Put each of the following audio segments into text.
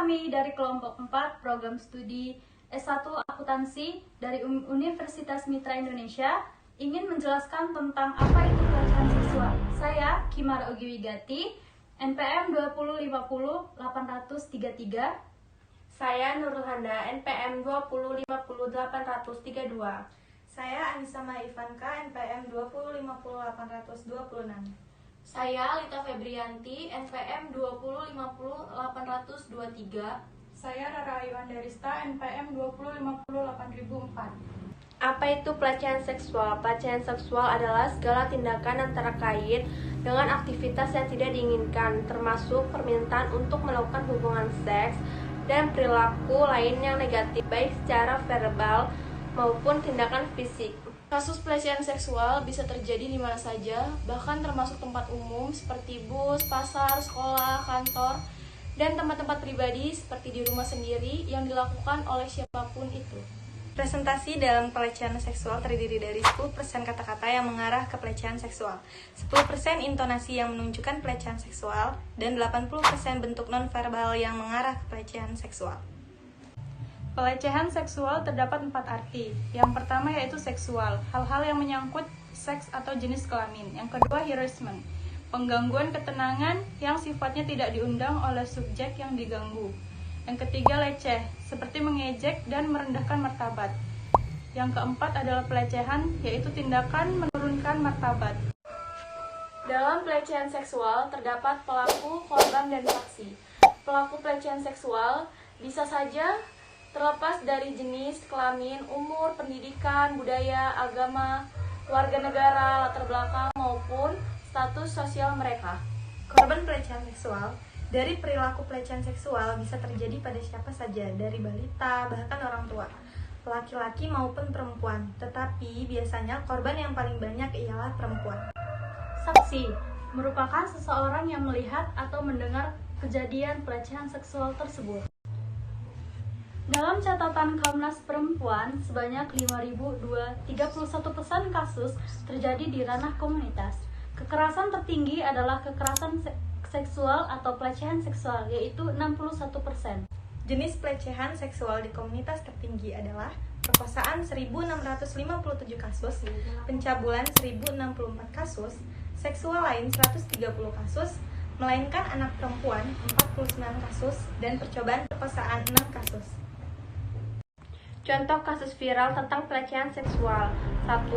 kami dari kelompok 4 program studi S1 Akuntansi dari Universitas Mitra Indonesia ingin menjelaskan tentang apa itu pelecehan seksual. Saya Kimara Ogiwigati, NPM 2050833. Saya Nurul Handa, NPM 2050832. Saya Anissa Maifanka, NPM 2050826. Saya Lita Febrianti, NPM 2050823. Saya Rara Ayu Andarista, NPM 2050804. Apa itu pelecehan seksual? Pelecehan seksual adalah segala tindakan antara kait dengan aktivitas yang tidak diinginkan, termasuk permintaan untuk melakukan hubungan seks dan perilaku lain yang negatif, baik secara verbal maupun tindakan fisik. Kasus pelecehan seksual bisa terjadi di mana saja, bahkan termasuk tempat umum seperti bus, pasar, sekolah, kantor, dan tempat-tempat pribadi seperti di rumah sendiri yang dilakukan oleh siapapun itu. Presentasi dalam pelecehan seksual terdiri dari 10% kata-kata yang mengarah ke pelecehan seksual, 10% intonasi yang menunjukkan pelecehan seksual, dan 80% bentuk nonverbal yang mengarah ke pelecehan seksual. Pelecehan seksual terdapat 4 arti. Yang pertama yaitu seksual, hal-hal yang menyangkut seks atau jenis kelamin. Yang kedua harassment, penggangguan ketenangan yang sifatnya tidak diundang oleh subjek yang diganggu. Yang ketiga leceh, seperti mengejek dan merendahkan martabat. Yang keempat adalah pelecehan, yaitu tindakan menurunkan martabat. Dalam pelecehan seksual terdapat pelaku, korban, dan saksi. Pelaku pelecehan seksual bisa saja terlepas dari jenis, kelamin, umur, pendidikan, budaya, agama, warga negara, latar belakang, maupun status sosial mereka. Korban pelecehan seksual dari perilaku pelecehan seksual bisa terjadi pada siapa saja, dari balita bahkan orang tua, laki-laki maupun perempuan, tetapi biasanya korban yang paling banyak ialah perempuan. Saksi merupakan seseorang yang melihat atau mendengar kejadian pelecehan seksual tersebut. Dalam catatan Komnas Perempuan, sebanyak 5.031% kasus terjadi di ranah komunitas. Kekerasan tertinggi adalah kekerasan seksual atau pelecehan seksual, yaitu 61%. Jenis pelecehan seksual di komunitas tertinggi adalah perkosaan 1.657 kasus, pencabulan 1.064 kasus, seksual lain 130 kasus, melainkan anak perempuan 49 kasus, dan percobaan perkosaan 6 kasus. Contoh kasus viral tentang pelecehan seksual. 1.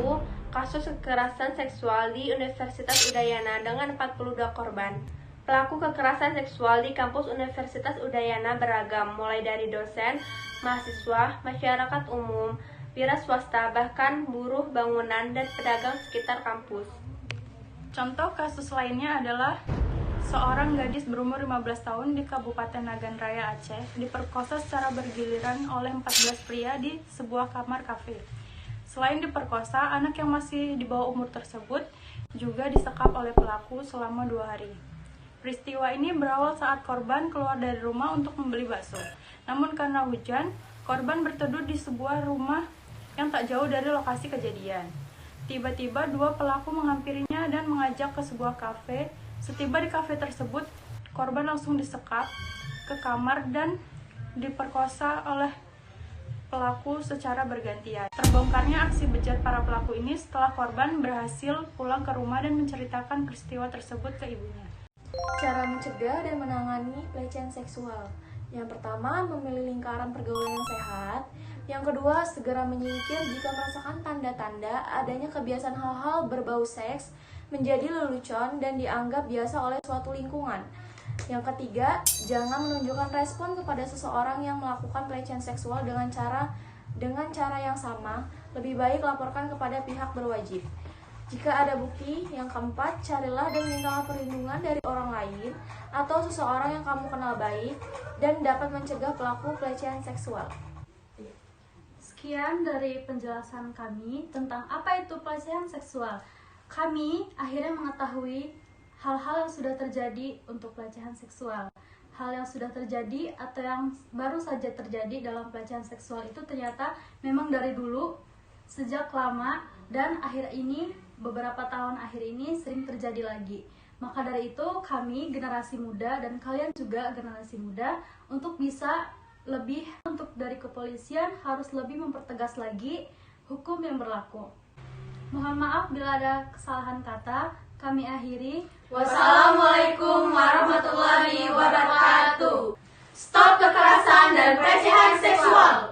Kasus kekerasan seksual di Universitas Udayana dengan 42 korban. Pelaku kekerasan seksual di kampus Universitas Udayana beragam, mulai dari dosen, mahasiswa, masyarakat umum, wira swasta, bahkan buruh bangunan dan pedagang sekitar kampus. Contoh kasus lainnya adalah seorang gadis berumur 15 tahun di Kabupaten Nagan Raya, Aceh, diperkosa secara bergiliran oleh 14 pria di sebuah kamar kafe. Selain diperkosa, anak yang masih di bawah umur tersebut juga disekap oleh pelaku selama 2 hari. Peristiwa ini berawal saat korban keluar dari rumah untuk membeli bakso. Namun karena hujan, korban berteduh di sebuah rumah yang tak jauh dari lokasi kejadian. Tiba-tiba 2 pelaku menghampirinya dan mengajak ke sebuah kafe. Setiba di kafe tersebut, korban langsung disekap ke kamar dan diperkosa oleh pelaku secara bergantian. Terbongkarnya aksi bejat para pelaku ini setelah korban berhasil pulang ke rumah dan menceritakan peristiwa tersebut ke ibunya. Cara mencegah dan menangani pelecehan seksual. Yang pertama, memilih lingkaran pergaulan yang sehat. Yang kedua, segera menyingkir jika merasakan tanda-tanda adanya kebiasaan hal-hal berbau seks menjadi lelucon dan dianggap biasa oleh suatu lingkungan. Yang ketiga, jangan menunjukkan respon kepada seseorang yang melakukan pelecehan seksual dengan cara yang sama. Lebih baik laporkan kepada pihak berwajib. Jika ada bukti, yang keempat, carilah dan mintalah perlindungan dari orang lain atau seseorang yang kamu kenal baik dan dapat mencegah pelaku pelecehan seksual. Sekian dari penjelasan kami tentang apa itu pelecehan seksual. Kami akhirnya mengetahui hal-hal yang sudah terjadi untuk pelecehan seksual. Hal yang sudah terjadi atau yang baru saja terjadi dalam pelecehan seksual itu ternyata memang dari dulu, sejak lama, dan beberapa tahun akhir ini sering terjadi lagi. Maka dari itu kami generasi muda dan kalian juga generasi muda untuk bisa lebih untuk dari kepolisian harus lebih mempertegas lagi hukum yang berlaku. Mohon maaf bila ada kesalahan kata. Kami akhiri. Wassalamualaikum warahmatullahi wabarakatuh. Stop kekerasan dan pelecehan seksual.